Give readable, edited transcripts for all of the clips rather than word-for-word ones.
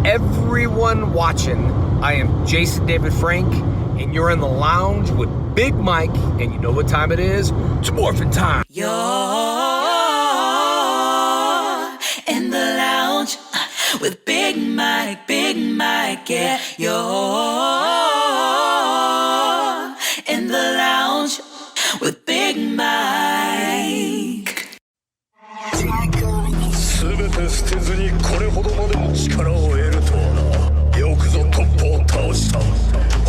everyone watching. I am Jason David Frank, and you're in the lounge with Big Mike, and you know what time it is? It's morphin' time. You're in the lounge with Big Mike, yeah. You're in the lounge with Big Mike. 全て捨てずにこれほどまでの力を得るとはな。よくぞトップを倒した。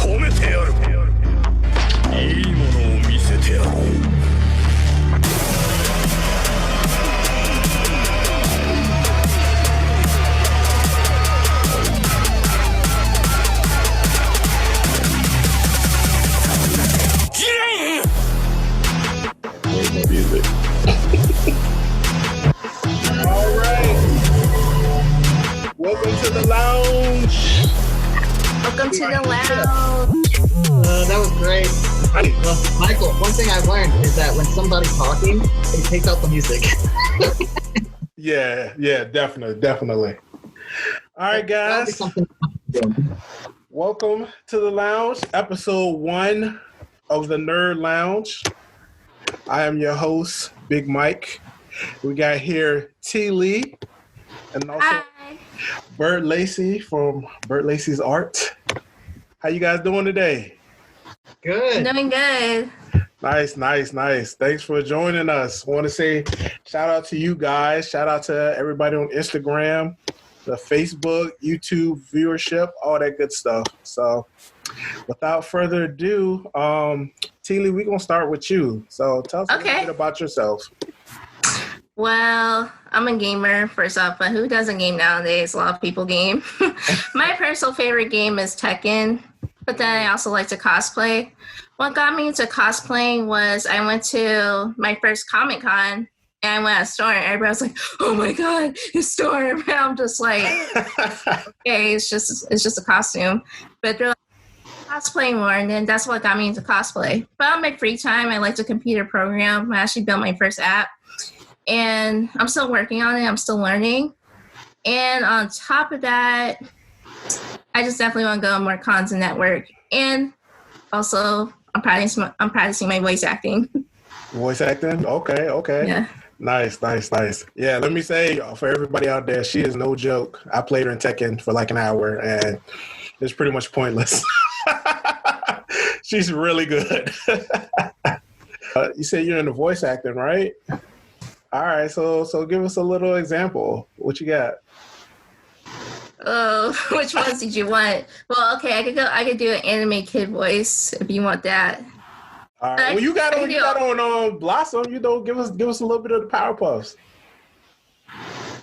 褒めてやる。いいものを見せてやろう。Music. All right. Welcome to the lounge. Welcome to the lounge. That was great. Michael, one thing I've learned is that when somebody's talking, they take out the music. Yeah, definitely. All right, guys. Welcome to the lounge, episode 1 of the Nerd Lounge. I am your host, Big Mike. We got here Teelee and also Bert Lacy from Bert Lacy's Art. How you guys doing today? Good. Doing good. Nice. Thanks for joining us. I want to say shout out to you guys. Shout out to everybody on Instagram, the Facebook, YouTube viewership, all that good stuff. So without further ado, Teelee, we're going to start with you. So tell us a little bit about yourself. Well, I'm a gamer, first off, but who doesn't game nowadays? A lot of people game. My personal favorite game is Tekken, but then I also like to cosplay. What got me into cosplaying was I went to my first Comic-Con, and I went to a store, and everybody was like, oh my God, it's Storm. And I'm just like, okay, it's just a costume. But they're like, cosplay more, and then that's what got me into cosplay. But on my free time, I like to computer program. I actually built my first app, and I'm still working on it. I'm still learning. And on top of that, I just definitely want to go on more cons and network. And also, I'm practicing my voice acting. Voice acting? Okay. Yeah. Nice. Yeah, let me say, for everybody out there, she is no joke. I played her in Tekken for like an hour, and it's pretty much pointless. She's really good. You said you're into voice acting, right? All right, so give us a little example. What you got? Oh, which ones did you want? Well, okay, I could do an anime kid voice if you want that. All right. Well, you got on Blossom. You know, give us a little bit of the Powerpuffs.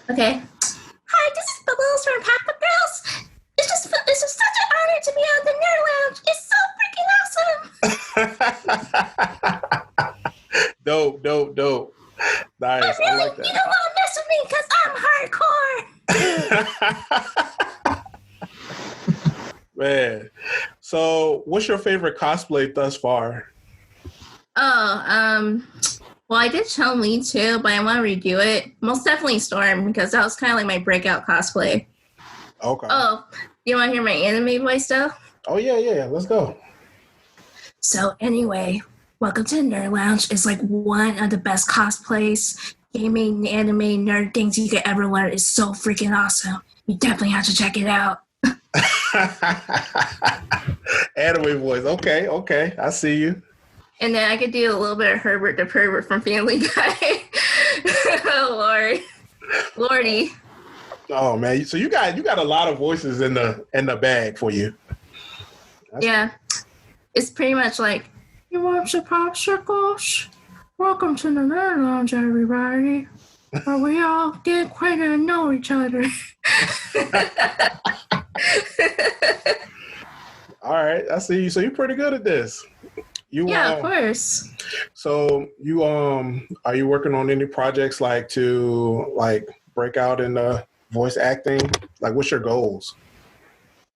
Okay. Hi, this is Bubbles from Papa Girls. It's just such an honor to be on the Nerd Lounge. It's so freaking awesome. Dope. Nice. But really, I like that. you don't want to mess with me because I'm hardcore. Man. So what's your favorite cosplay thus far? Well, I did Chun-Li too, but I want to redo it. Most definitely Storm, because that was kind of like my breakout cosplay. Okay. Oh, you want to hear my anime voice though? Oh, yeah. Let's go. So anyway, welcome to the Nerd Lounge. It's like one of the best cosplays, gaming, anime, nerd things you could ever learn. It's so freaking awesome. You definitely have to check it out. Anime voice. Okay. I see you. And then I could do a little bit of Herbert the Pervert from Family Guy. Oh, Lordy. Oh man, so you got a lot of voices in the bag for you. Yeah, it's pretty much like, you want some popsicles? Welcome to the Nerd Lounge, everybody. Where we all get acquainted and know each other. All right, I see you. So you're pretty good at this. Of course. So you are you working on any projects to break out in the voice acting? Like, what's your goals?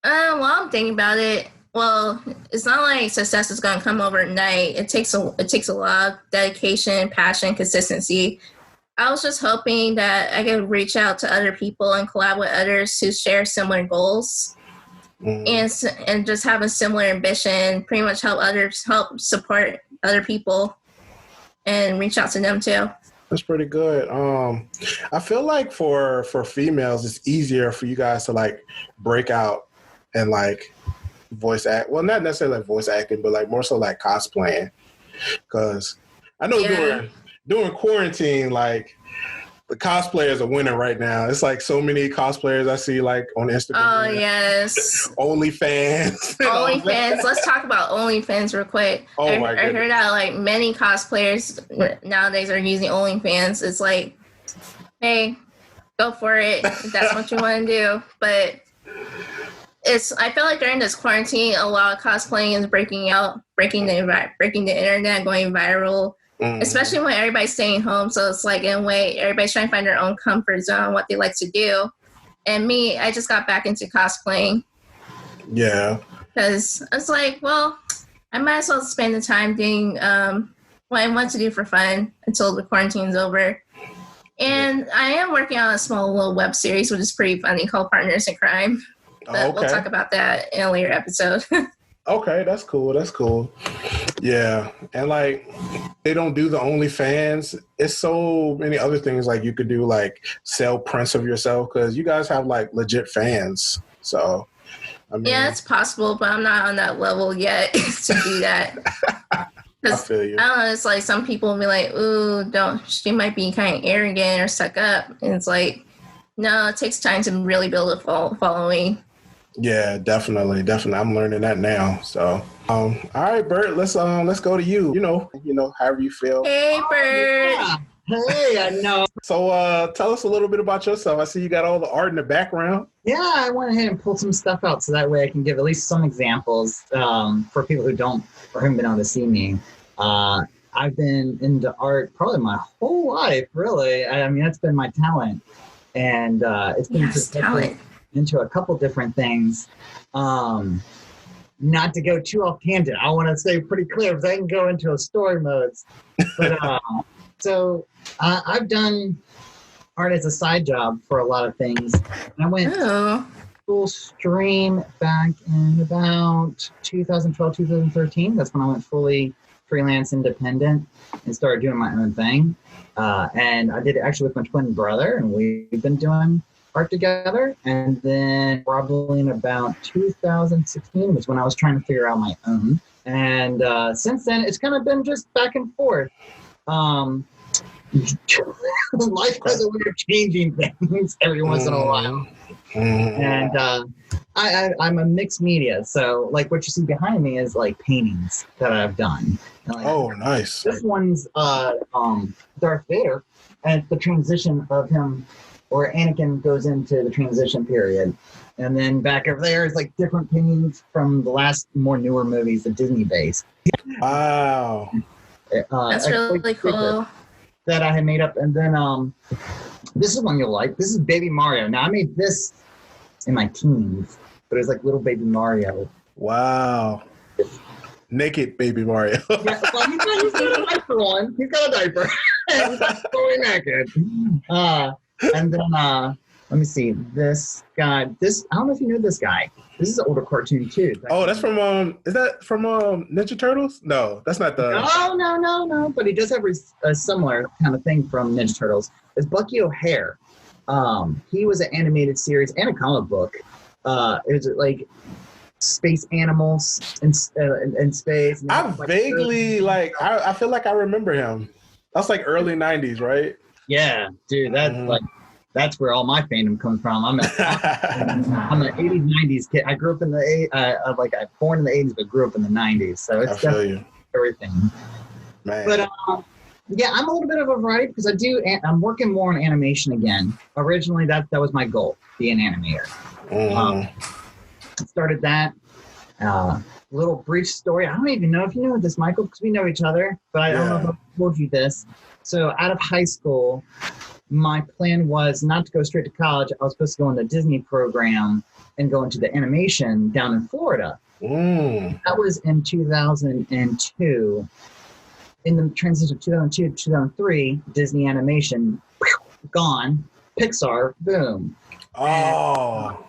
Well, I'm thinking about it. Well, it's not like success is going to come overnight. It takes a lot of dedication, passion, consistency. I was just hoping that I could reach out to other people and collab with others who share similar goals. And just have a similar ambition, pretty much help support other people and reach out to them too. That's pretty good. I feel like for females, it's easier for you guys to like break out and like voice act. Well, not necessarily like voice acting, but like more so like cosplaying. Because I know during quarantine, like the cosplayers are winning right now. It's like so many cosplayers I see like on Instagram. Oh, yes. OnlyFans. OnlyFans. Let's talk about OnlyFans real quick. Oh, my goodness. I heard that like many cosplayers nowadays are using OnlyFans. It's like, hey, go for it if that's what you want to do. But I feel like during this quarantine, a lot of cosplaying is breaking the internet, going viral. Especially when everybody's staying home. So it's like, in a way, everybody's trying to find their own comfort zone, what they like to do. And me, I just got back into cosplaying. Yeah. Because it's like, well, I might as well spend the time doing what I want to do for fun until the quarantine's over. And I am working on a small little web series, which is pretty funny, called Partners in Crime. But we'll talk about that in a later episode. Okay, that's cool. That's cool. Yeah. And like they don't do the OnlyFans. It's so many other things like you could do, like sell prints of yourself, because you guys have like legit fans. So I mean, yeah, it's possible, but I'm not on that level yet to do that. I feel you. I don't know, it's like some people will be like, ooh, she might be kind of arrogant or stuck up. And it's like, no, it takes time to really build a following. Yeah, definitely. I'm learning that now. So, all right, Bert, let's go to you. You know, however you feel. Hey, Bert. Yeah. Hey, I know. So, tell us a little bit about yourself. I see you got all the art in the background. Yeah, I went ahead and pulled some stuff out so that way I can give at least some examples for people who haven't been able to see me. I've been into art probably my whole life, really. I mean, that's been my talent, and it's been talent. Into a couple different things. Not to go too off tangent, I want to say pretty clear because I can go into a story mode. But so I've done art as a side job for a lot of things. I went full stream back in about 2012, 2013. That's when I went fully freelance independent and started doing my own thing. And I did it actually with my twin brother, and we've been doing art together. And then probably in about 2016 was when I was trying to figure out my own. And since then, it's kind of been just back and forth. Life has a way of changing things every once in a while. And I'm a mixed media. So like what you see behind me is like paintings that I've done. Oh, nice. This one's Darth Vader, and it's the transition of him where Anakin goes into the transition period. And then back over there is like different paintings from the last more newer movies, the Disney based. Wow. That's really cool. That I had made up. And then this is one you'll like. This is Baby Mario. Now I made this in my teens, but it was like little baby Mario. Wow. Naked baby Mario. Yeah, well, he's got a diaper on. He's got a diaper. He's totally naked. And then let me see. This guy. I don't know if you know this guy. This is an older cartoon too. That's from is that from Ninja Turtles? No, that's not the. No. But he does have a similar kind of thing from Ninja Turtles. It's Bucky O'Hare. He was an animated series and a comic book. It was like space animals in space. I vaguely I feel like I remember him. That's like early 90s, right? Yeah, dude, that's where all my fandom comes from. I'm an 80s, 90s kid. I grew up in the I born in the 80s, but grew up in the 90s. So it's definitely everything. Man. But yeah, I'm a little bit of a variety because I'm working more on animation again. Originally, that was my goal, be an animator. Started that. Little brief story. I don't even know if you know this, Michael, because we know each other, but I don't know if I told you this. So out of high school, my plan was not to go straight to college. I was supposed to go in the Disney program and go into the animation down in Florida. That was in 2002. in the transition of 2002 to 2003, Disney animation, gone. Pixar, boom. Oh.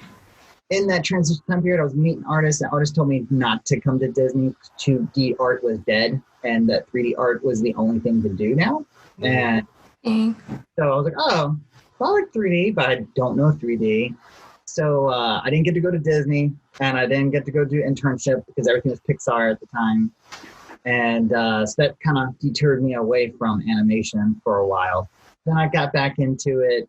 In that transition time period, I was meeting artists, and artists told me not to come to Disney. 2D art was dead, and that 3D art was the only thing to do now. And so I was like, oh, I like 3D, but I don't know 3D. So I didn't get to go to Disney, and I didn't get to go do internship because everything was Pixar at the time. And so that kind of deterred me away from animation for a while. Then I got back into it,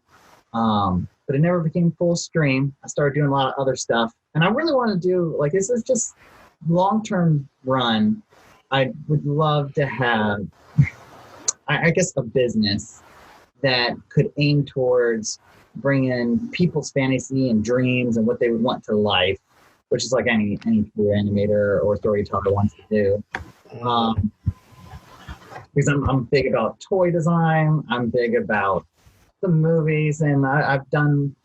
but it never became full stream. I started doing a lot of other stuff. And I really want to do, like, this is just long-term run. I would love to have, I guess, a business that could aim towards bringing people's fantasy and dreams and what they would want to life, which is like any animator or storyteller wants to do. Because I'm big about toy design. I'm big about the movies, and I've done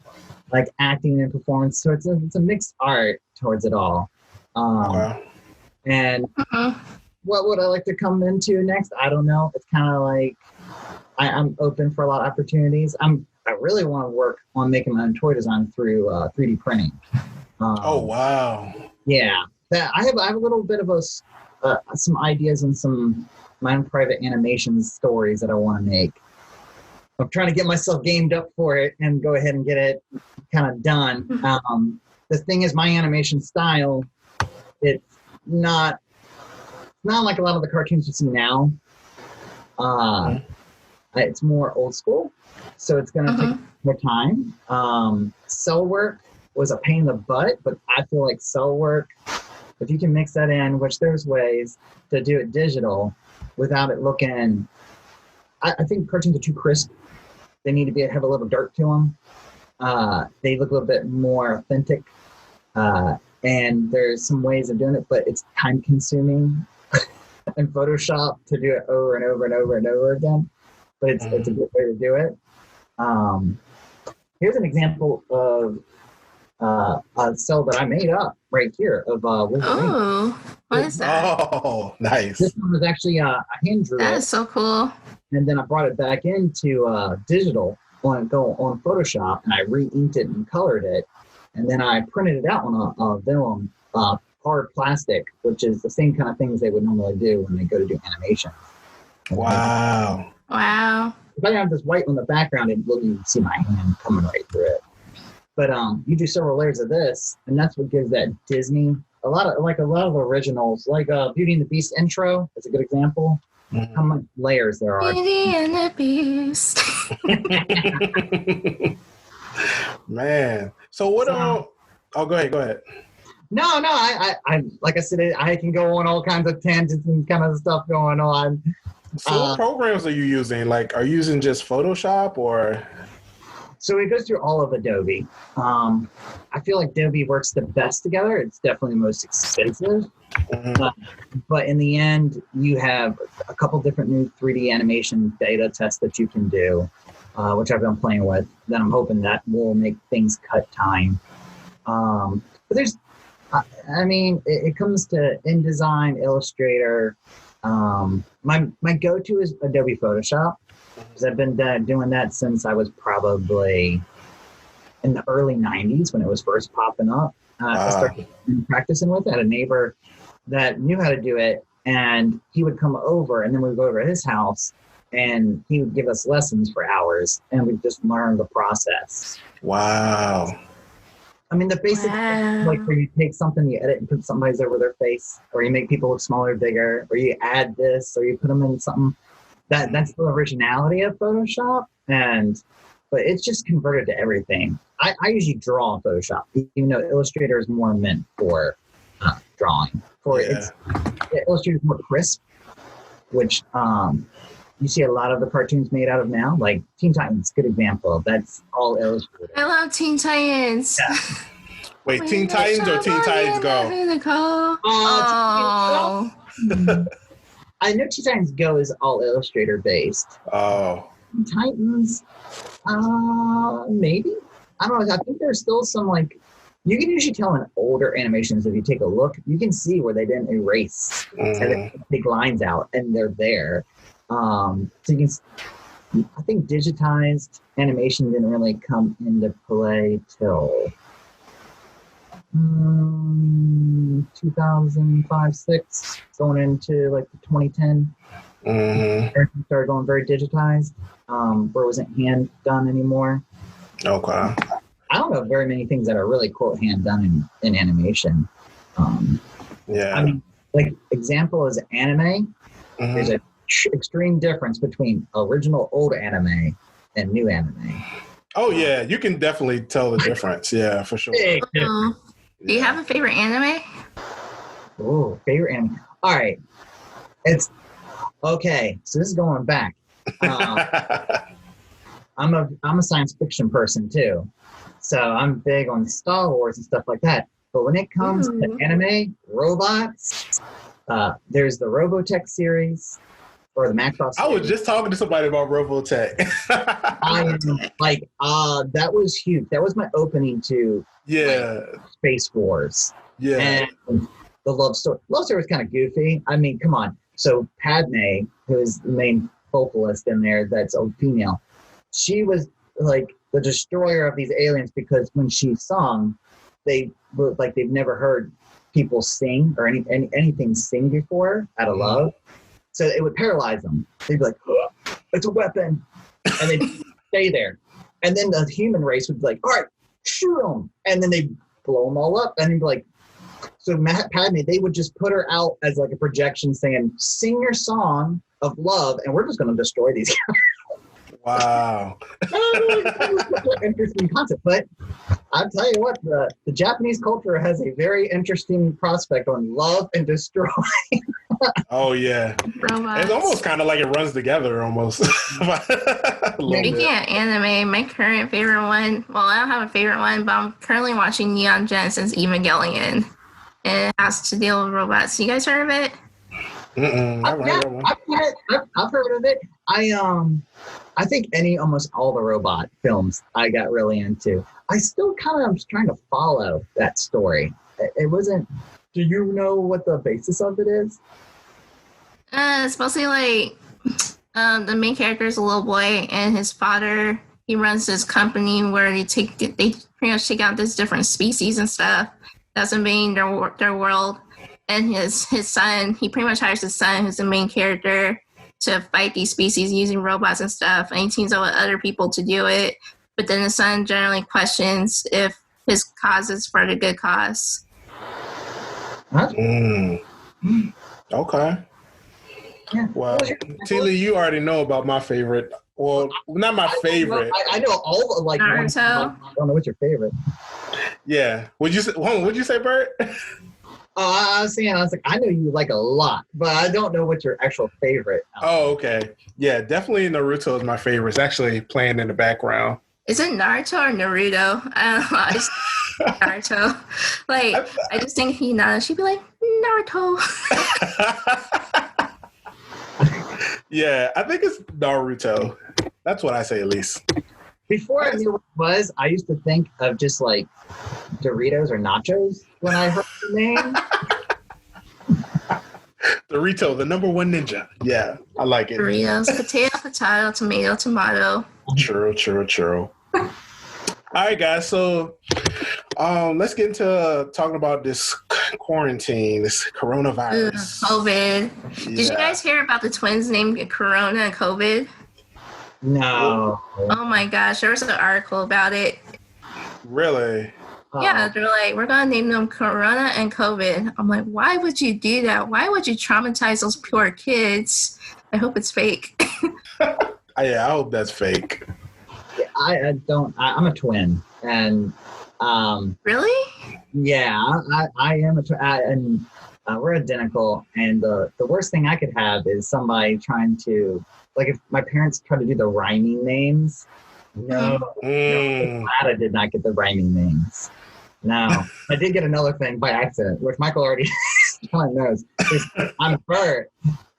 like acting and performance. So it's a mixed art towards it all. And what would I like to come into next? I don't know. It's kind of like I'm open for a lot of opportunities. I really want to work on making my own toy design through 3D printing. Oh wow! Yeah, that I have a little bit of some ideas and some my own private animation stories that I want to make. I'm trying to get myself gamed up for it and go ahead and get it kind of done. The thing is, my animation style, it's not like a lot of the cartoons you see now. It's more old school, so it's going to take more time. Cell work was a pain in the butt, but I feel like cell work, if you can mix that in, which there's ways to do it digital without it looking, I think cartoons are too crisp. They need to have a little dirt to them. They look a little bit more authentic. And there's some ways of doing it, but it's time consuming in Photoshop to do it over and over and over and over again. But it's a good way to do it. Here's an example of a cell that I made up right here of Wolverine. Oh, what is that? Oh, nice. This one was actually a hand drew That it, is so cool. and then I brought it back into digital on Photoshop, and I re-inked it and colored it, and then I printed it out on a vellum, hard plastic, which is the same kind of things they would normally do when they go to do animation. Wow. Wow. If I have this white on the background, you can see my hand coming right through it. But you do several layers of this, and that's what gives that Disney a lot of originals, like Beauty and the Beast intro. That's a good example. How much layers there are. Beauty and the Beast. Man. So what? Oh, go ahead. No. I like I said, I can go on all kinds of tangents and kind of stuff going on. So what programs are you using? Like, are you using just Photoshop or? So it goes through all of Adobe. I feel like Adobe works the best together. It's definitely the most expensive. But in the end, you have a couple different new 3D animation beta tests that you can do, which I've been playing with. Then I'm hoping that will make things cut time. But there's, it comes to InDesign, Illustrator. My go-to is Adobe Photoshop, because I've been doing that since I was probably in the early 90s when it was first popping up. I started practicing with it. I had a neighbor that knew how to do it, and he would come over, and then we'd go over to his house, and he would give us lessons for hours, and we'd just learn the process. Wow. I mean, the basic, like where you take something, you edit and put somebody's over their face, or you make people look smaller, bigger, or you add this, or you put them in something. That's the originality of Photoshop, but it's just converted to everything. I usually draw in Photoshop, even though Illustrator is more meant for drawing. Illustrator is more crisp, which you see a lot of the cartoons made out of now, like Teen Titans, good example. That's all Illustrator. I love Teen Titans. Yeah. Wait, Teen Titans or Teen Titans Go? Oh. I know Teen Titans Go is all Illustrator based. Oh. Titans, maybe. I don't know. I think there's still some like You can usually tell in older animations, if you take a look, you can see where they didn't erase and they take lines out and they're there. So you can, I think digitized animation didn't really come into play till 2005, 6, going into like the 2010. Everything started going very digitized, where it wasn't hand done anymore. Okay. I don't know very many things that are really quote hand done in animation. Yeah. I mean, like example is anime. There's a extreme difference between original old anime and new anime. Oh yeah, you can definitely tell the difference. Yeah, for sure. Big Do difference. you have a favorite anime? Oh, favorite anime. All right, it's okay. So this is going back. I'm a science fiction person too, so I'm big on Star Wars and stuff like that. But when it comes to anime, robots, there's the Robotech series or the Macross series. I was just talking to somebody about Robotech. I am like, that was huge. That was my opening to Space Wars. Yeah. And the love story. Love story was kind of goofy. I mean, come on. So Padme, who is the main vocalist in there, that's a female. She was like the destroyer of these aliens because when she sung, they were like they've never heard people sing or anything sing before out of love. So it would paralyze them. They'd be like, oh, it's a weapon. And they'd stay there. And then the human race would be like, all right, shoot them. And then they'd blow them all up. And they'd be like, so Padme, they would just put her out as like a projection saying, sing your song of love, and we're just going to destroy these guys. Wow. Interesting concept. But I'll tell you what, the Japanese culture has a very interesting prospect on love and destroy. Oh yeah. Robots. It's almost kind of like it runs together almost. Speaking of anime, my current favorite one, well, I don't have a favorite one, but I'm currently watching Neon Genesis Evangelion. And it has to deal with robots. You guys heard of it? I've heard of it. I think almost all the robot films I got really into. I still kind of was trying to follow that story. It wasn't. Do you know what the basis of it is? It's mostly like the main character is a little boy, and his father, he runs this company where they pretty much take out this different species and stuff that's invading their world. And his son, he pretty much hires his son, who's the main character, to fight these species using robots and stuff. And he teams up with other people to do it. But then the son generally questions if his cause is for the good cause. Huh? Okay. Yeah. Well, Teelee, you already know about my favorite. Well, not my favorite. I know all of like. Naruto. I don't know what's your favorite. Yeah. What'd you say, Bert? I was like, I know you like a lot, but I don't know what your actual favorite. Oh, okay. Yeah, definitely Naruto is my favorite. It's actually playing in the background. Is it Naruto or Naruto? I don't know. I just Naruto. Like, I just think she'd be like, Naruto. Yeah, I think it's Naruto. That's what I say at least. Before I knew what it was, I used to think of just like Doritos or nachos when I heard the name. Dorito, the number one ninja. Yeah, I like it. Doritos, potato, tomato. True. All right, guys. So let's get into talking about this quarantine, this coronavirus. COVID. Yeah. Did you guys hear about the twins named Corona and COVID? No. Oh my gosh, there was an article about it. Really? Yeah, they're like, we're going to name them Corona and COVID. I'm like, why would you do that? Why would you traumatize those poor kids? I hope it's fake. Yeah, I hope that's fake. I don't. I'm a twin, and Really? yeah, I am a twin, and we're identical. And the worst thing I could have is somebody trying to, like, if my parents try to do the rhyming names. No, I'm glad I did not get the rhyming names. No, I did get another thing by accident, which Michael already kind of knows. I'm Bert,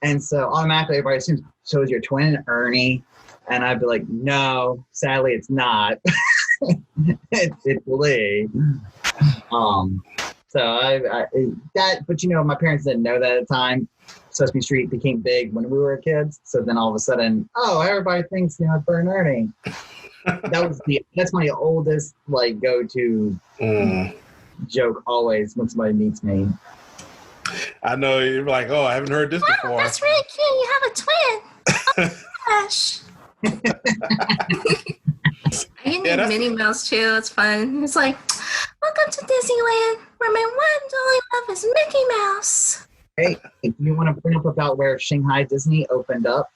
and so automatically everybody assumes, so is your twin Ernie? And I'd be like, no, sadly it's not. It's Lee. So but my parents didn't know that at the time. Sesame Street became big when we were kids. So then all of a sudden, everybody thinks Bert and Ernie. That's my oldest go-to joke always when somebody meets me. I know you're like, I haven't heard this before. That's really cute. You have a twin. Oh gosh. I can do Minnie Mouse too. It's fun. It's like, welcome to Disneyland, where my one and only love is Mickey Mouse. Hey, you want to bring up about where Shanghai Disney opened up?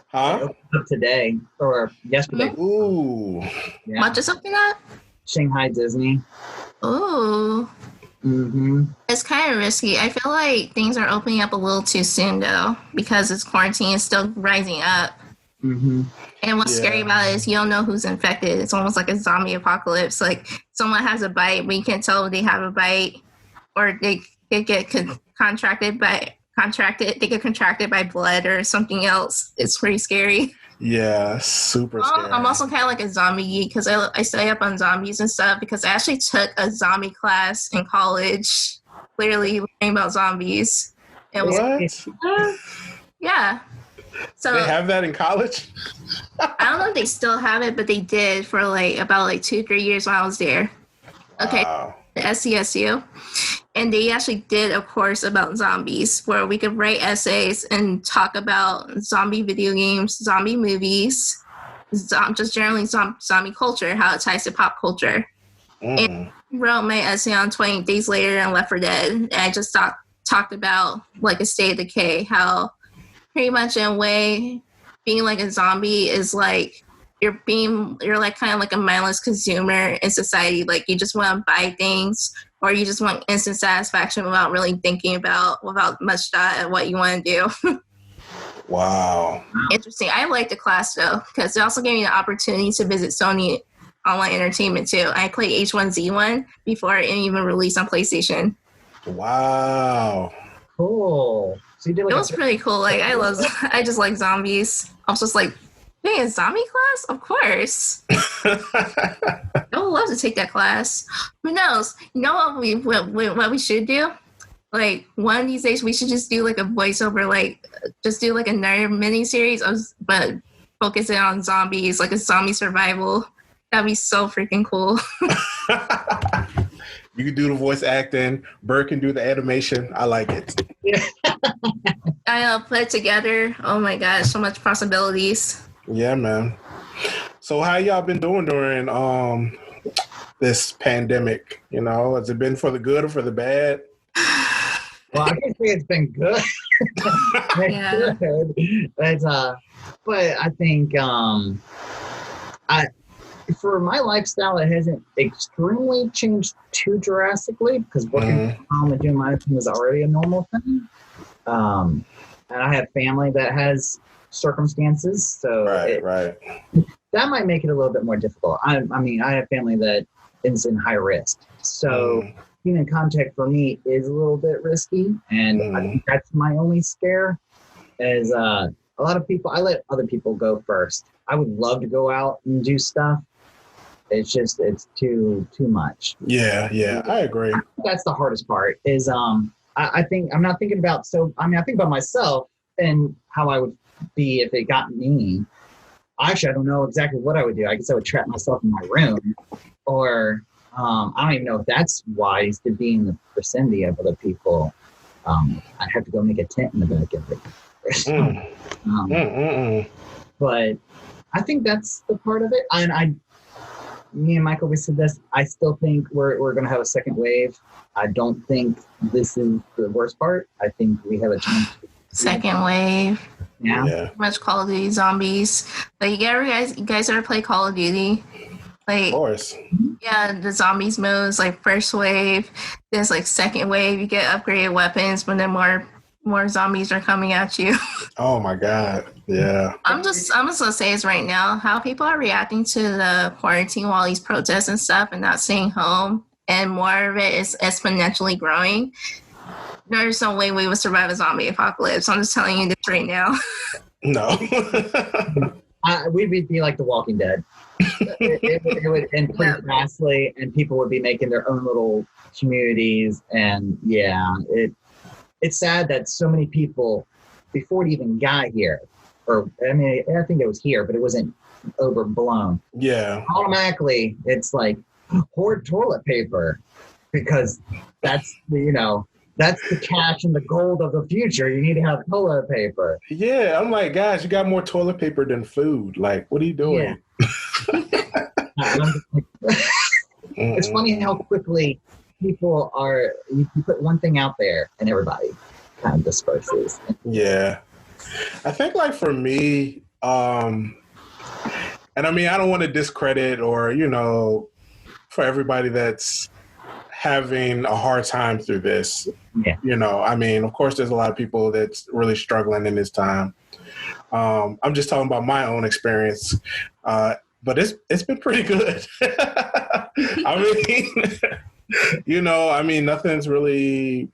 Huh? It opened up today or yesterday. Mm-hmm. Ooh. Yeah. What just opened up? Shanghai Disney. Ooh. Mm-hmm. It's kind of risky. I feel like things are opening up a little too soon, though, because it's quarantine is still rising up. Mm-hmm. And what's scary about it is you don't know who's infected. It's almost like a zombie apocalypse. Like someone has a bite, but you can't tell if they have a bite, or they get contracted by blood or something else. It's pretty scary. Yeah, super scary. I'm also kind of like a zombie geek because I study up on zombies and stuff because I actually took a zombie class in college, literally learning about zombies. What? Yeah. So they have that in college? I don't know if they still have it, but they did for about 2-3 years while I was there. Okay. Wow. The SCSU. And they actually did a course about zombies where we could write essays and talk about zombie video games, zombie movies, just generally zombie culture, how it ties to pop culture. And wrote my essay on 28 Days Later and Left 4 Dead. And I just talked about a state of decay, how pretty much in a way being like a zombie is like you're kind of like a mindless consumer in society. Like you just want to buy things, or you just want instant satisfaction without really thinking without much thought at what you want to do. Wow. Interesting. I like the class though, because it also gave me the opportunity to visit Sony Online Entertainment too. I played H1Z1 before it even released on PlayStation. Wow. Cool. So you did it was pretty cool. I just like zombies. I was just like, hey, a zombie class? Of course. I would love to take that class. Who knows? You know what we should do? One of these days we should just do a voiceover, just do another mini series but focus it on zombies, a zombie survival. That'd be so freaking cool. You can do the voice acting. Bert can do the animation. I like it. Yeah. I put it together. Oh my gosh, so much possibilities. Yeah, man. So how y'all been doing during this pandemic? Has it been for the good or for the bad? Well, I can say it's been good. Yeah. But I think for my lifestyle, it hasn't extremely changed too drastically because working from home and doing my thing is already a normal thing. And I have family that has circumstances, so right. That might make it a little bit more difficult. I have family that is in high risk, so being in contact for me is a little bit risky, and I think that's my only scare. Is a lot of people, I let other people go first. I would love to go out and do stuff. It's too much. Yeah, I agree. I think that's the hardest part. Is I think I'm not thinking about. I think about myself and how I would be if it got me. Actually, I don't know exactly what I would do. I guess I would trap myself in my room, or I don't even know if that's wise to be in the vicinity of other people. I'd have to go make a tent in the back of it. But I think that's the part of it. And me and Michael, we said this. I still think we're going to have a second wave. I don't think this is the worst part. I think we have a chance. Second wave. Yeah. Much Call of Duty zombies. You guys ever play Call of Duty? Of course. Yeah, the zombies modes, first wave, there's second wave, you get upgraded weapons, but then more zombies are coming at you. Oh my God. Yeah. I'm just gonna say this right now, how people are reacting to the quarantine while these protests and stuff and not staying home, and more of it is exponentially growing. There's no way we would survive a zombie apocalypse. I'm just telling you this right now. No. We'd be like The Walking Dead. it would end pretty Yeah. fastly, and people would be making their own little communities. And yeah, it's sad that so many people, before it even got here, or I mean, I think it was here, but it wasn't overblown. Yeah. Automatically, it's like hoard toilet paper, because that's that's the cash and the gold of the future. You need to have toilet paper. Yeah, I'm like, guys, you got more toilet paper than food. Like, what are you doing? It's funny how quickly people are. You put one thing out there, and everybody kind of disperses. Yeah. I think, like, for me, and I mean, I don't want to discredit or, for everybody that's having a hard time through this. Yeah. I mean, of course, there's a lot of people that's really struggling in this time. I'm just talking about my own experience, but it's been pretty good. I mean, nothing's really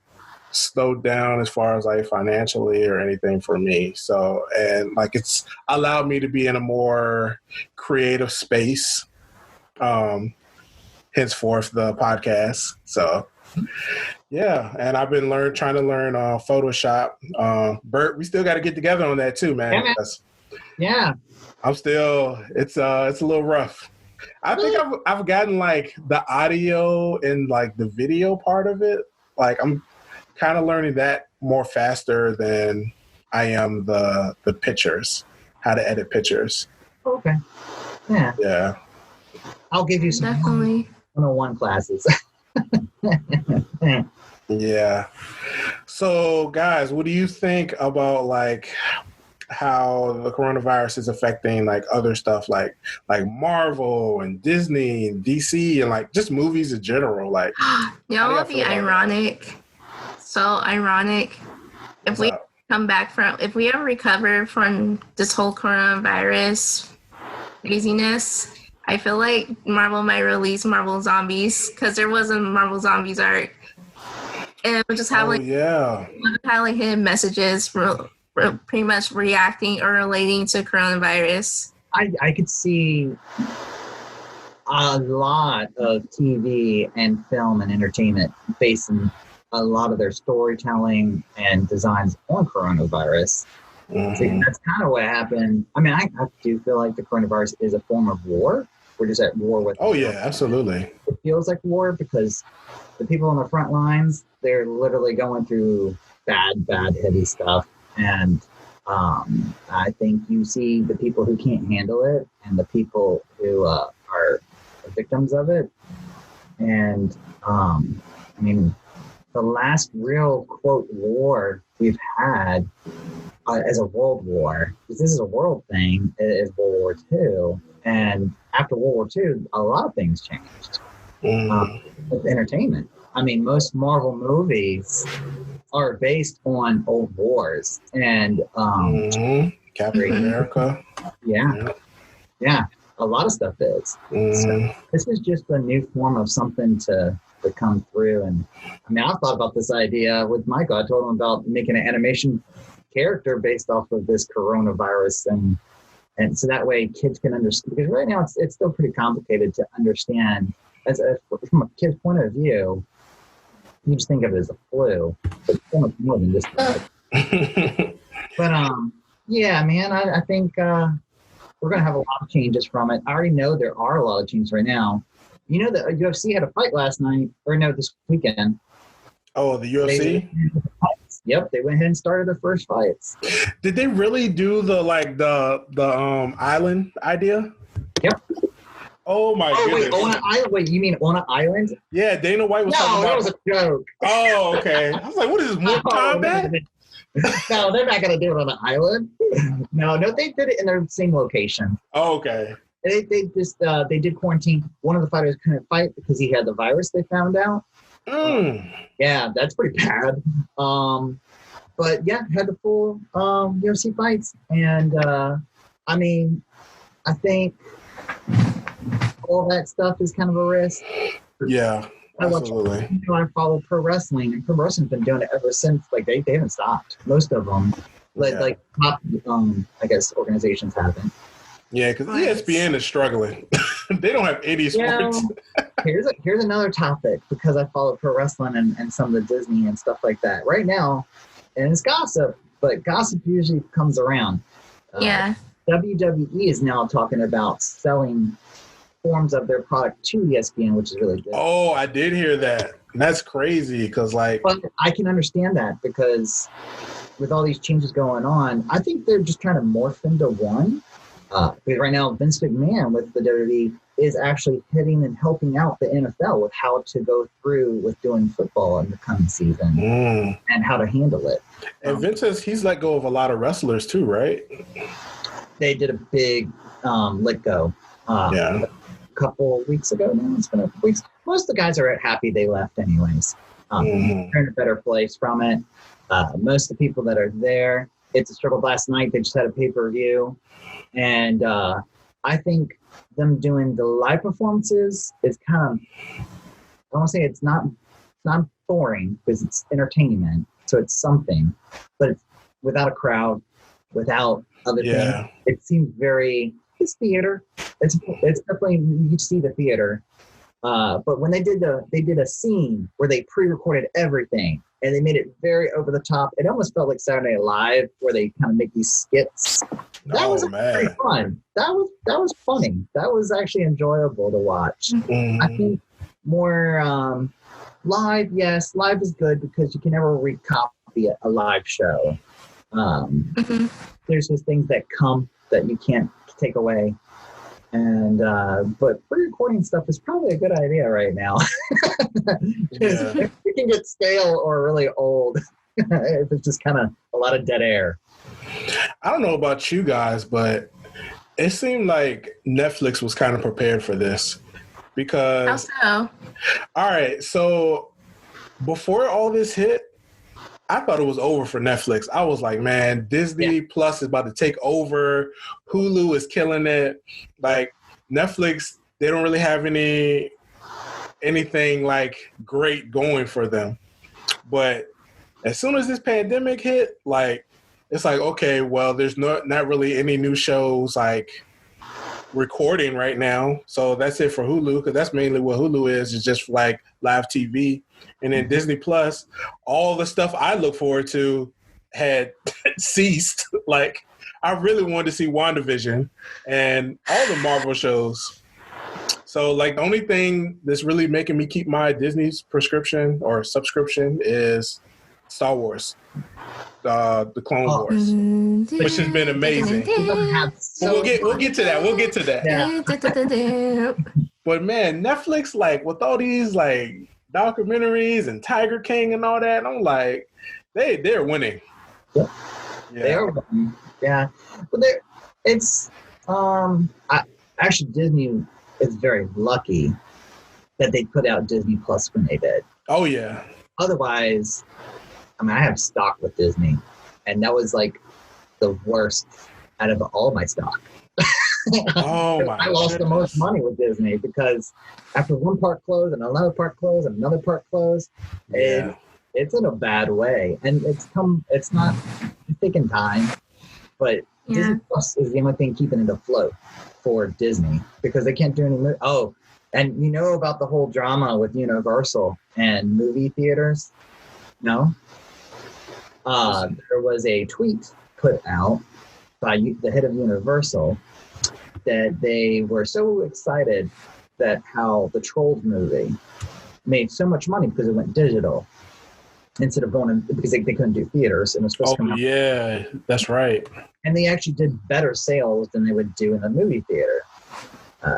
slowed down as far as like financially or anything for me. So, and like it's allowed me to be in a more creative space. Henceforth the podcast. So yeah, and I've been trying to learn Photoshop. Bert, we still got to get together on that too, man. Yeah. I'm still. It's a little rough. I think I've gotten like the audio and like the video part of it. Like I'm kind of learning that more faster than I am the pictures, how to edit pictures. Okay. Yeah. Yeah. I'll give you some Definitely. 101 classes. Yeah. So, guys, what do you think about like how the coronavirus is affecting like other stuff like Marvel and Disney and DC and like just movies in general? Like, You know what would be ironic? So ironic. If we come back if we ever recover from this whole coronavirus craziness, I feel like Marvel might release Marvel Zombies, because there was a Marvel Zombies arc, and it would just have hidden messages, pretty much reacting or relating to coronavirus. I could see a lot of TV and film and entertainment basing a lot of their storytelling and designs on coronavirus. Mm-hmm. See, that's kind of what happened. I mean, I do feel like the coronavirus is a form of war. We're just at war with. Oh yeah, absolutely. It feels like war because the people on the front lines, they're literally going through bad, heavy stuff. And I think you see the people who can't handle it and the people who are victims of it. And I mean, the last real, quote, war we've had as a world war, because this is a world thing, is World War II. And after World War II, a lot of things changed with entertainment. I mean, most Marvel movies are based on old wars. And Captain America. Yeah, a lot of stuff is. So this is just a new form of something to come through. And I mean, I've thought about this idea with Michael. I told him about making an animation character based off of this coronavirus, and so that way kids can understand, because right now it's still pretty complicated to understand from a kid's point of view. You just think of it as a flu, but it's so much more than just that. But yeah, man, I think we're gonna have a lot of changes from it. I already know there are a lot of changes right now. You know, the UFC had a fight last night, or no, this weekend. Oh, the UFC? Yep, they went ahead and started their first fights. Did they really do the island idea? Yep. Oh my goodness! Wait, on an island? Wait, you mean on an island? Yeah, Dana White was talking about. No, that was a joke. Oh, okay. I was like, what is this, Mortal Kombat? No, they're not going to do it on an island. No, they did it in their same location. Oh, okay. They did quarantine. One of the fighters couldn't fight because he had the virus. They found out. Yeah, that's pretty bad. But yeah, had the full UFC fights, and I mean, I think all that stuff is kind of a risk. Yeah, absolutely. I follow pro wrestling, and pro wrestling's been doing it ever since. Like they haven't stopped. Most of them, like top, I guess organizations haven't. Yeah, because ESPN is struggling. They don't have any sports. Here's another topic, because I follow pro wrestling and some of the Disney and stuff like that. Right now, and it's gossip, but gossip usually comes around. WWE is now talking about selling forms of their product to ESPN, which is really good. Oh, I did hear that. That's crazy, because like... But I can understand that, because with all these changes going on, I think they're just trying to morph into one. Because right now, Vince McMahon with the WWE is actually hitting and helping out the NFL with how to go through with doing football in the coming season and how to handle it. And Vince says he's let go of a lot of wrestlers too, right? They did a big let go a couple weeks ago now. It's been a couple weeks. Most of the guys are happy they left anyways. They're in a better place from it. Most of the people that are there, it's a struggle. Last night they just had a pay-per-view. And I think them doing the live performances is kind of, I don't want to say it's not boring, because it's entertainment. So it's something, but it's without a crowd, without other things. It seems it's theater. It's definitely, you see the theater. But when they did a scene where they pre-recorded everything and they made it very over the top, it almost felt like Saturday Night Live, where they kind of make these skits. That was pretty fun. That was funny. That was actually enjoyable to watch. I think more live. Yes, live is good, because you can never recopy a live show. There's just things that come that you can't take away. And but pre-recording stuff is probably a good idea right now. It can get stale or really old if it's just kind of a lot of dead air. I don't know about you guys, but it seemed like Netflix was kind of prepared for this, because... How so? All right, so before all this hit, I thought it was over for Netflix. I was like, man, Disney Plus is about to take over. Hulu is killing it. Like, Netflix, they don't really have anything like great going for them. But as soon as this pandemic hit, like, it's like, okay, well, there's not really any new shows like recording right now. So that's it for Hulu, because that's mainly what Hulu is just like live TV. And then Disney Plus, all the stuff I look forward to had ceased. Like, I really wanted to see WandaVision and all the Marvel shows. So, like, the only thing that's really making me keep my Disney's prescription or subscription is Star Wars, the Clone Wars, which has been amazing. We'll get to that. We'll get to that. Yeah. But man, Netflix, like, with all these like documentaries and Tiger King and all that, I'm like, they're winning. Yeah. They are winning. Yeah, but actually Disney is very lucky that they put out Disney Plus when they did. Oh yeah. Otherwise, I mean, I have stock with Disney, and that was like the worst out of all my stock. Oh my! I lost the most money with Disney, because after one park closed and another park closed and another park closed, it's in a bad way, and it's not taking time, but Disney Plus is the only thing keeping it afloat for Disney, because they can't do any. Oh, and you know about the whole drama with Universal and movie theaters? No. There was a tweet put out by the head of Universal that they were so excited that how the Trolls movie made so much money because it went digital instead of going in, because they couldn't do theaters and it was supposed to come out. Yeah, that's right. And they actually did better sales than they would do in the movie theater.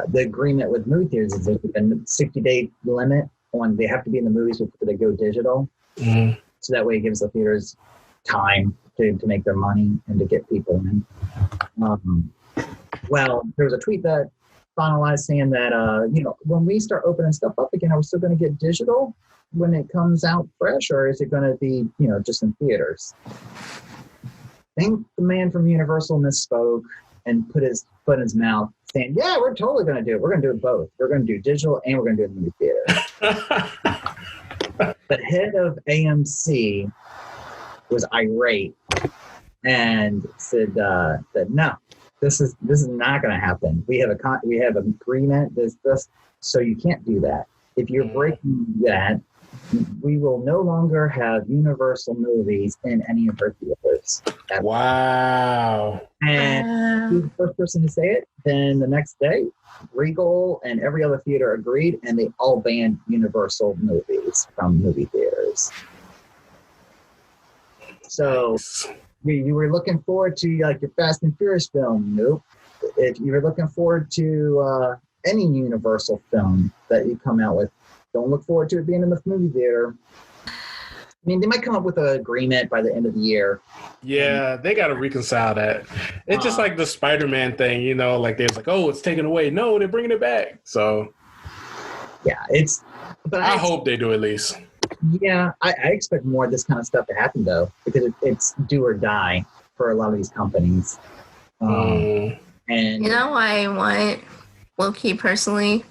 The agreement with movie theaters is there's a 60-day limit on they have to be in the movies before they go digital. Mm-hmm. So that way it gives the theaters time to make their money and to get people in. Well, there was a tweet that finalized saying that, when we start opening stuff up again, are we still going to get digital when it comes out fresh, or is it going to be, just in theaters? I think the man from Universal misspoke and put his foot in his mouth saying, yeah, we're totally going to do it. We're going to do it both. We're going to do digital and we're going to do it in the movie theater. The head of AMC was irate and said that no, this is not going to happen. We have we have an agreement. This, so you can't do that. If you're breaking that, we will no longer have Universal movies in any of our theaters. Wow. And he was the first person to say it. Then the next day, Regal and every other theater agreed, and they all banned Universal movies from movie theaters. So you were looking forward to like your Fast and Furious film. Nope. If you were looking forward to any Universal film that you come out with, don't look forward to it being in the movie theater. I mean, they might come up with an agreement by the end of the year. Yeah, they got to reconcile that. It's just like the Spider-Man thing, you know, like they was like, oh, it's taken away. No, they're bringing it back. So yeah, but I hope they do at least. Yeah, I expect more of this kind of stuff to happen though, because it's do or die for a lot of these companies. And you know what I want, low-key personally?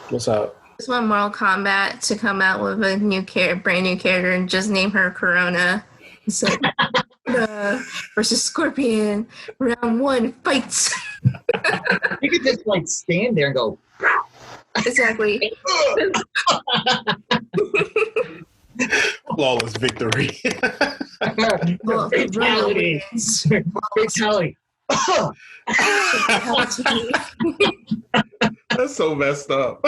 What's up? I just want Mortal Kombat to come out with a brand new character and just name her Corona. So, versus Scorpion, round 1, fights. You could just like stand there and go. Exactly. Flawless victory. Fatality. Fatality. That's so messed up.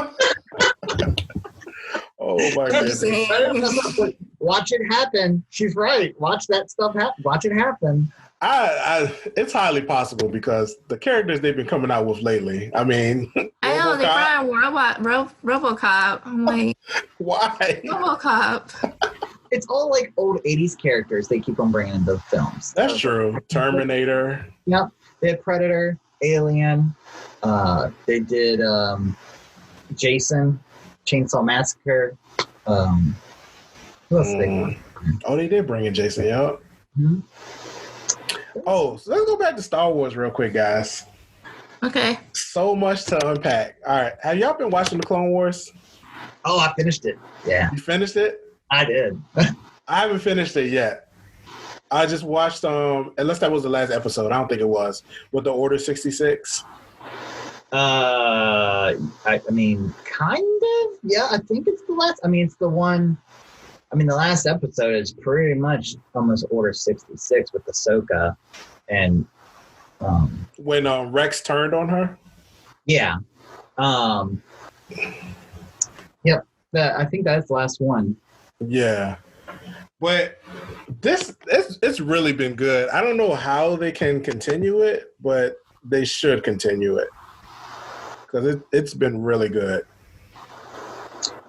Oh my goodness. Watch it happen. She's right. Watch that stuff happen. Watch it happen. It's highly possible because the characters they've been coming out with lately. I mean, I know they brought RoboCop. I'm like, why? RoboCop. It's all like old 80s characters they keep on bringing into films. That's true. Terminator. Yep. They had Predator, Alien. They did Jason, Chainsaw Massacre. Who else did they do? Oh, they did bring in Jason, yep. Mm-hmm. Oh, so let's go back to Star Wars real quick, guys. Okay. So much to unpack. All right. Have y'all been watching the Clone Wars? Oh, I finished it. Yeah. You finished it? I did. I haven't finished it yet. I just watched, unless that was the last episode. I don't think it was. With the Order 66. I mean, kind of. Yeah, I think it's the last. I mean, it's the one. I mean, the last episode is pretty much almost Order 66 with Ahsoka, and when Rex turned on her. Yeah. Yep. I think that's the last one. Yeah, but it's really been good. I don't know how they can continue it, but they should continue it because it's been really good.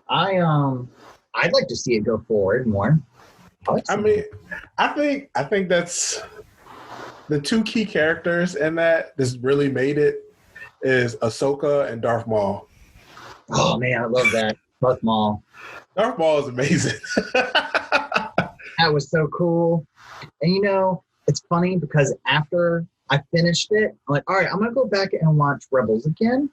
I'd like to see it go forward more. I think that's the two key characters in that's really made it is Ahsoka and Darth Maul. Oh man, I love that. Darth Maul. Darth Maul is amazing. That was so cool. And you know, it's funny because after I finished it, I'm like, all right, I'm gonna go back and watch Rebels again,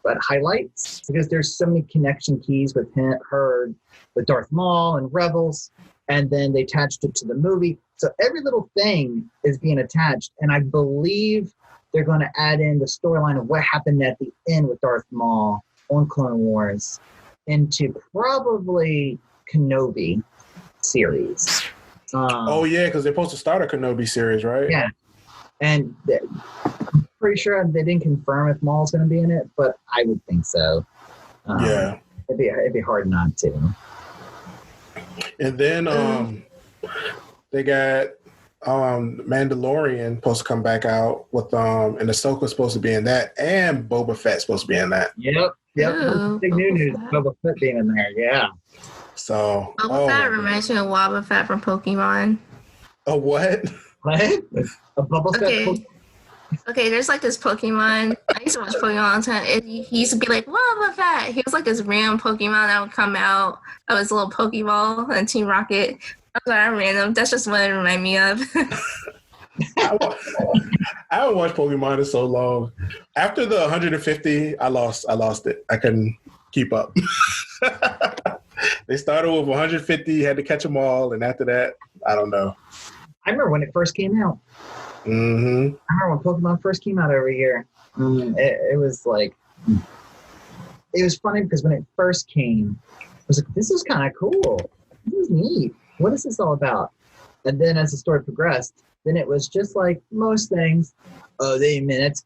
but highlights, because there's so many connection keys with her, with Darth Maul and Rebels, and then they attached it to the movie. So every little thing is being attached, and I believe they're going to add in the storyline of what happened at the end with Darth Maul on Clone Wars into probably Kenobi series. Oh yeah, because they're supposed to start a Kenobi series, right? Yeah, and I'm pretty sure they didn't confirm if Maul's going to be in it, but I would think so. Yeah, it'd be hard not to. And then they got Mandalorian supposed to come back out with and Ahsoka's supposed to be in that, and Boba Fett's supposed to be in that. Yep. Ooh, big new news. Boba Fett being in there. Yeah. So Boba Fett reminds me of Wobba Fett from Pokemon. A what? What? A Boba Fett. Okay, there's like this Pokemon. I used to watch Pokemon all the time. He used to be like, Wobba Fett. He was like this random Pokemon that would come out of his little Pokeball and Team Rocket. I'm sorry, I'm random. That's just what it reminded me of. I haven't watched Pokemon in so long. After the 150, I lost it. I couldn't keep up. They started with 150, had to catch them all, and after that, I don't know. I remember when it first came out. Mm-hmm. I remember when Pokemon first came out over here. It was like, it was funny because when it first came, I was like, this is kind of cool. This is neat. What is this all about? And then as the story progressed, then it was just like most things. Oh,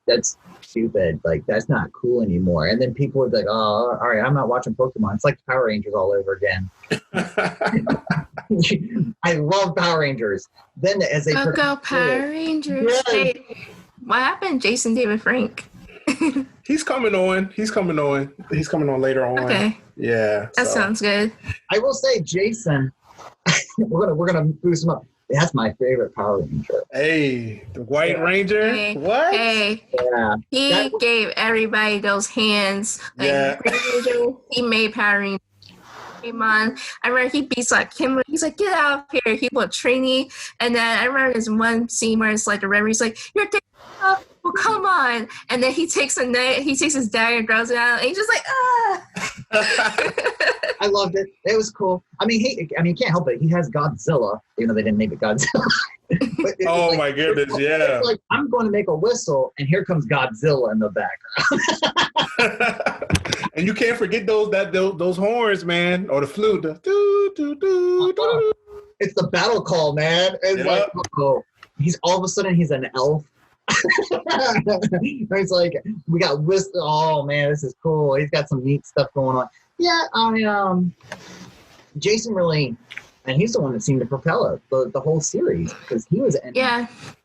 that's stupid. Like, that's not cool anymore. And then people would be like, oh, all right, I'm not watching Pokemon. It's like Power Rangers all over again. I love Power Rangers. Then as they Go Power Rangers. Yes. Hey, what happened, Jason David Frank? He's coming on. He's coming on later on. Okay. Yeah. That sounds good. I will say, Jason, we're gonna boost him up. That's my favorite Power Ranger. Hey, the White Ranger. Hey, What? Hey, Yeah. he gave everybody those hands. Like, Yeah. Green Ranger, he made Power Rangers. Came on. I remember he beats like Kimberly. He's like, get out of here. He will trainee. And then I remember there's one scene where it's like a Red Ranger's like, you're taking up. Well, come on. And then he takes his dagger and throws it out. And he's just like, ah. I loved it. It was cool. I mean, he can't help it. He has Godzilla, even though they didn't make it Godzilla. But it's Oh like, my goodness, yeah. It's like, I'm going to make a whistle, and here comes Godzilla in the background. And you can't forget those horns, man, or the flute. The doo, doo, doo, doo. It's the battle call, man. It's like, oh, he's all of a sudden he's an elf. It's like, we got whistle. Oh man, this is cool. He's got some neat stuff going on. Yeah, Jason really, and he's the one that seemed to propel it the whole series because he was in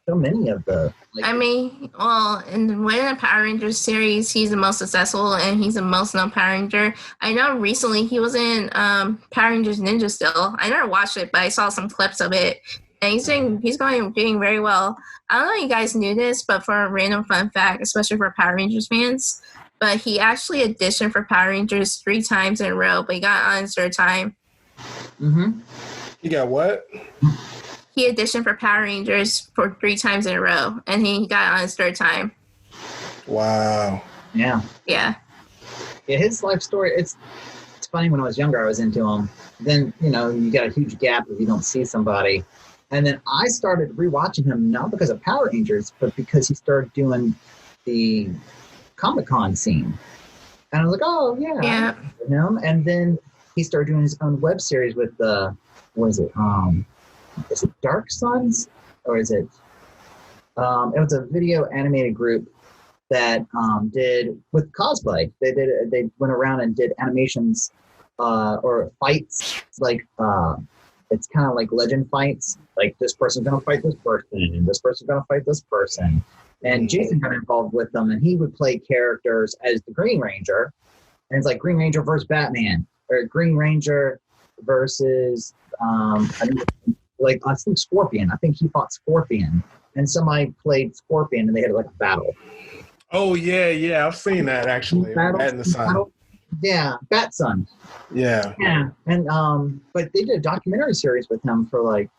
so many of the. I mean, well, in the Power Rangers series, he's the most successful and he's the most known Power Ranger. I know recently he was in Power Rangers Ninja still. I never watched it, but I saw some clips of it. And he's doing very well. I don't know if you guys knew this, but for a random fun fact, especially for Power Rangers fans, but he actually auditioned for Power Rangers 3 times in a row, but he got on his 3rd time. Mm-hmm. You got what? He auditioned for Power Rangers for 3 times in a row, and he got on his 3rd time. Wow. Yeah. Yeah. Yeah, his life story, it's funny. When I was younger, I was into him. Then, you got a huge gap if you don't see somebody. And then I started rewatching him, not because of Power Rangers, but because he started doing the Comic-Con scene. And I was like, oh, yeah. I know him. And then he started doing his own web series with is it Dark Suns? Or is it? It was a video animated group that did with cosplay. They went around and did animations or fights, like it's kind of like legend fights. Like, this person's gonna fight this person, and this person's gonna fight this person. And Jason got involved with them, and he would play characters as the Green Ranger. And it's like Green Ranger versus Batman, or Green Ranger versus I think Scorpion. I think he fought Scorpion, and somebody played Scorpion, and they had like a battle. Oh yeah, I've seen that actually. Bat in the Sun. Yeah, Bat Sun. Yeah. And but they did a documentary series with him for like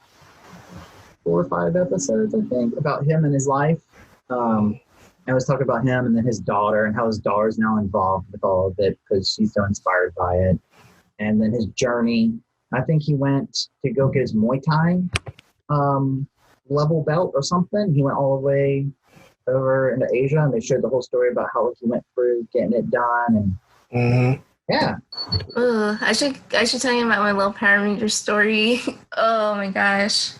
4 or 5 episodes, I think, about him and his life. I was talking about him and then his daughter, and how his daughter's now involved with all of it because she's so inspired by it. And then his journey. I think he went to go get his Muay Thai level belt or something. He went all the way over into Asia, and they showed the whole story about how he went through getting it done. And yeah. Ugh, I should tell you about my little Power Ranger story. Oh my gosh.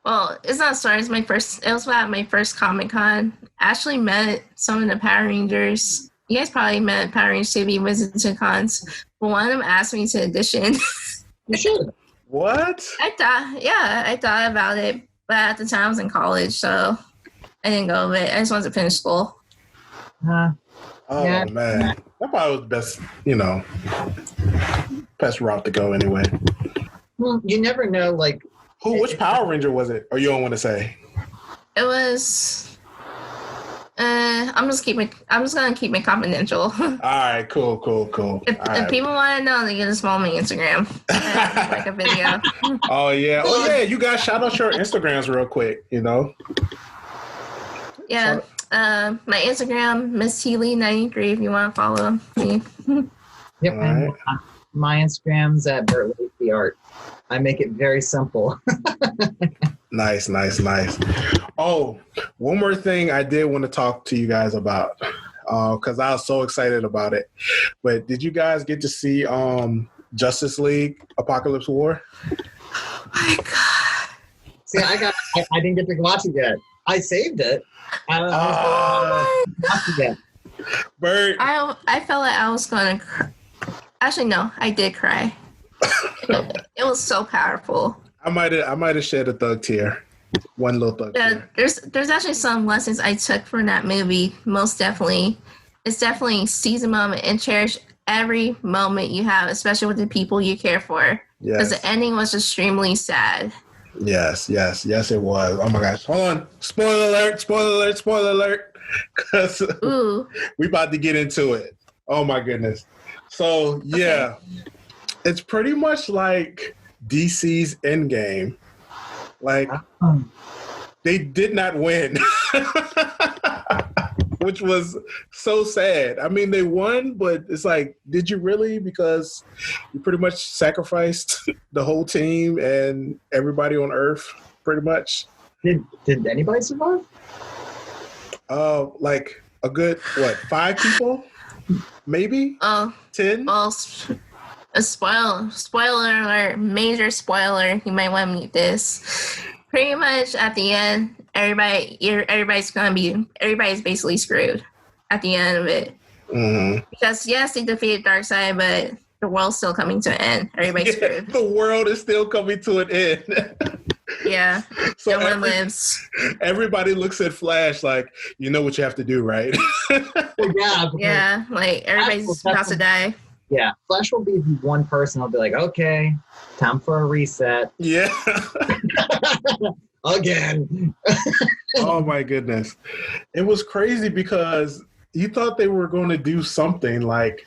Well, it's not a story. It was about my first Comic-Con. I actually met some of the Power Rangers. You guys probably met Power Rangers to be visiting cons. But one of them asked me to audition. You should. What? I thought about it. But at the time I was in college, so I didn't go with it. I just wanted to finish school. Man. That probably was the best route to go anyway. Well, you never know, like, which Power Ranger was it? Or you don't want to say? It was I'm just gonna keep it confidential. All right, cool. If people want to know, they can just follow me on Instagram. Like a video. Oh yeah. You guys shout out your Instagrams real quick. Yeah. My Instagram, Miss Teelee 93. If you want to follow me. Yep. Right. my Instagram's at Bert Lacy Art. I make it very simple. Nice. Oh, one more thing I did want to talk to you guys about, because I was so excited about it. But did you guys get to see Justice League Apocalypse War? Oh my God. See, I didn't get to watch it yet. I saved it. I don't watch it yet. Bert, I felt like I was gonna cry. Actually, no, I did cry. It was so powerful. I might have shed a thug tear. One little thug tear. There's actually some lessons I took from that movie. Most definitely, it's definitely seize a moment and cherish every moment you have, especially with the people you care for. Because the ending was extremely sad. Yes, it was. Oh my gosh. Hold on. Spoiler alert. Because we about to get into it. Oh my goodness. So, yeah. Okay. It's pretty much like DC's Endgame. Like, they did not win. Which was so sad. I mean, they won, but it's like, did you really? Because you pretty much sacrificed the whole team and everybody on Earth, pretty much. Did anybody survive? Like a good, 5 people? Maybe? 10? Well, a spoiler alert, major spoiler. You might want to mute this. Pretty much at the end, everybody's basically screwed at the end of it. Mm-hmm. Because yes, they defeated Darkseid, but the world's still coming to an end. Everybody's screwed. The world is still coming to an end. Yeah. So no one lives. Everybody looks at Flash like, you know what you have to do, right? Yeah, like everybody's about to die. Yeah, Flash will be one person. I'll be like, okay, time for a reset. Yeah. Again. Oh my goodness. It was crazy because you thought they were going to do something like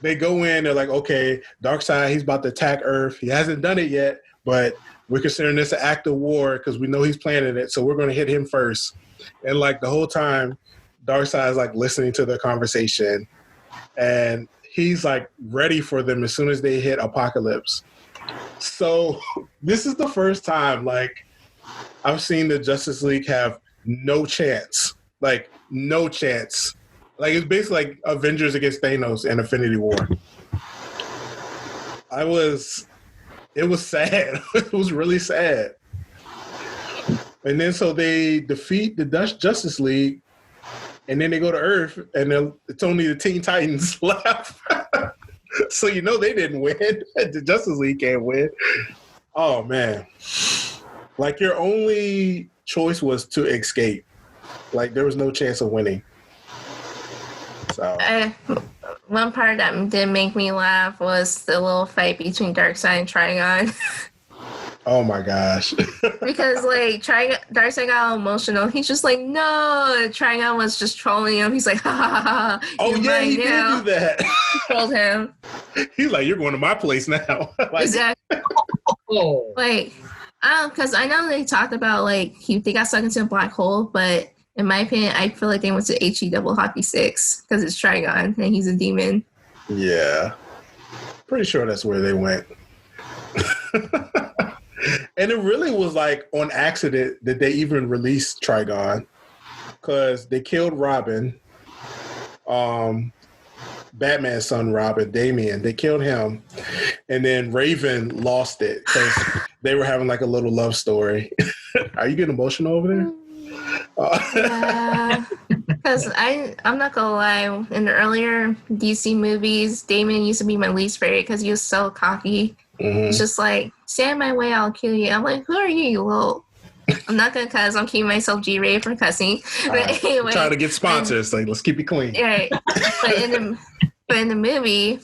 they go in, they're like, okay, Darkseid, he's about to attack Earth. He hasn't done it yet, but we're considering this an act of war because we know he's planning it, so we're going to hit him first. And like the whole time, Darkseid's like listening to their conversation, and he's like ready for them as soon as they hit Apocalypse. So this is the first time like I've seen the Justice League have no chance. Like no chance. Like it's basically like Avengers against Thanos and Infinity War. It was sad. It was really sad. And then so they defeat the Dutch Justice League, and then they go to Earth, and then it's only the Teen Titans left. So you know they didn't win. The Justice League can't win. Oh man. Like your only choice was to escape. Like there was no chance of winning. So one part that did make me laugh was the little fight between Darkseid and Trigon. Oh my gosh. Because like Darkseid got emotional. He's just like, no. Trigon was just trolling him. He's like, ha ha ha. Oh yeah, he did do that. He trolled him. He's like, you're going to my place now. Like, exactly. Like, because I know they talked about like they got sucked into a black hole, but in my opinion, I feel like they went to HE double hockey 6 because it's Trigon and he's a demon. Yeah. Pretty sure that's where they went. And it really was like on accident that they even released Trigon because they killed Robin, Batman's son Robin, Damian. They killed him. And then Raven lost it because they were having like a little love story. Are you getting emotional over there? Yeah, because I'm not gonna lie, in the earlier DC movies, Damon used to be my least favorite because he was so cocky. Mm-hmm. It's just like, stand in my way, I'll kill you. I'm like, who are you, you little? I'm not gonna cuss. I'm keeping myself G-rated for cussing. But anyway, trying to get sponsors. Like, let's keep it clean. Right. But in the movie,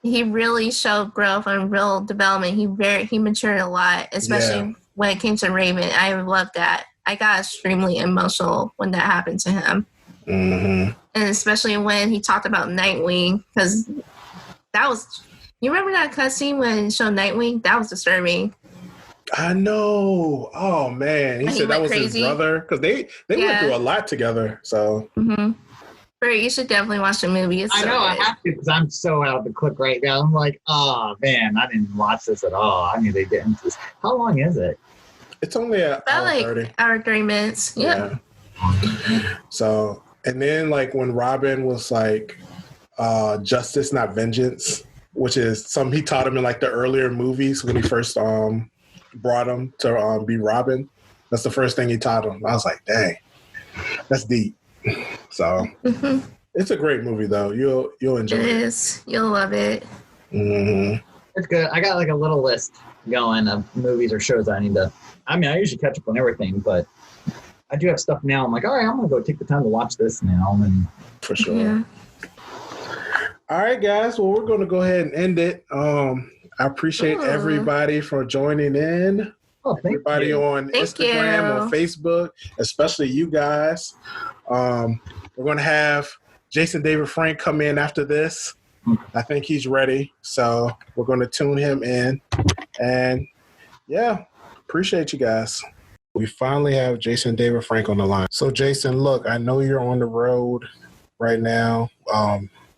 he really showed growth and real development. He matured a lot, especially when it came to Raven. I loved that. I got extremely emotional when that happened to him. Mm-hmm. And especially when he talked about Nightwing, because that was, you remember that cutscene when it showed Nightwing? That was disturbing. I know. Oh man, he said that was crazy. His brother because they went through a lot together. So Bert, you should definitely watch the movie. It's I so know I good. have to because I'm so out of the clip right now. I'm like, oh man, I didn't watch this at all. I need to get into this. How long is it? It's only an About hour like 30. hour 30 minutes. Yep. Yeah. So, and then like when Robin was like, justice, not vengeance, which is something he taught him in like the earlier movies when he first brought him to be Robin. That's the first thing he taught him. I was like, dang, that's deep. So it's a great movie though. You'll enjoy It it. is. You'll love it. Mm-hmm. It's good. I got like a little list going of movies or shows I need to. I mean, I usually catch up on everything, but I do have stuff now. I'm like, all right, I'm gonna go take the time to watch this now, and For sure. Yeah. All right, guys. Well, we're going to go ahead and end it. I appreciate everybody for joining in. oh, thank Everybody you. on Thank Instagram, you. on Facebook, especially you guys. We're going to have Jason David Frank come in after this. I think he's ready. So we're going to tune him in. And yeah, appreciate you guys. We finally have Jason David Frank on the line. So Jason, look, I know you're on the road right now.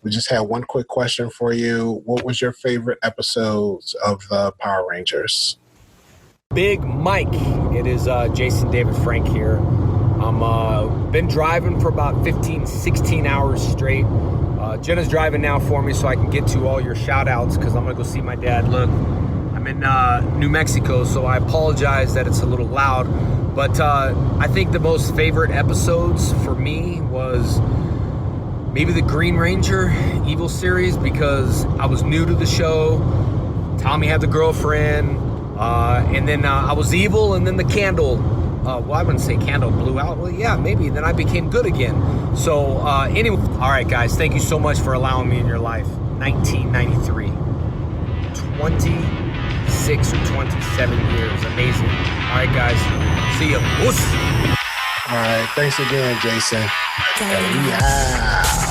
We just had one quick question for you. What was your favorite episodes of the Power Rangers? Big Mike. It is Jason David Frank here. I'm been driving for about 15, 16 hours straight. Jenna's driving now for me so I can get to all your shout outs because I'm going to go see my dad. Look, I'm in New Mexico, so I apologize that it's a little loud. But I think the most favorite episodes for me was maybe the Green Ranger Evil series because I was new to the show. Tommy had the girlfriend, and then I was evil, and then the candle. Well, I wouldn't say candle blew out. Well, yeah, maybe. Then I became good again. So anyway, all right, guys, thank you so much for allowing me in your life. 1993, 26 or 27 years, amazing. All right, guys, see ya. Whoosh. All right. Thanks again, Jason. And we out.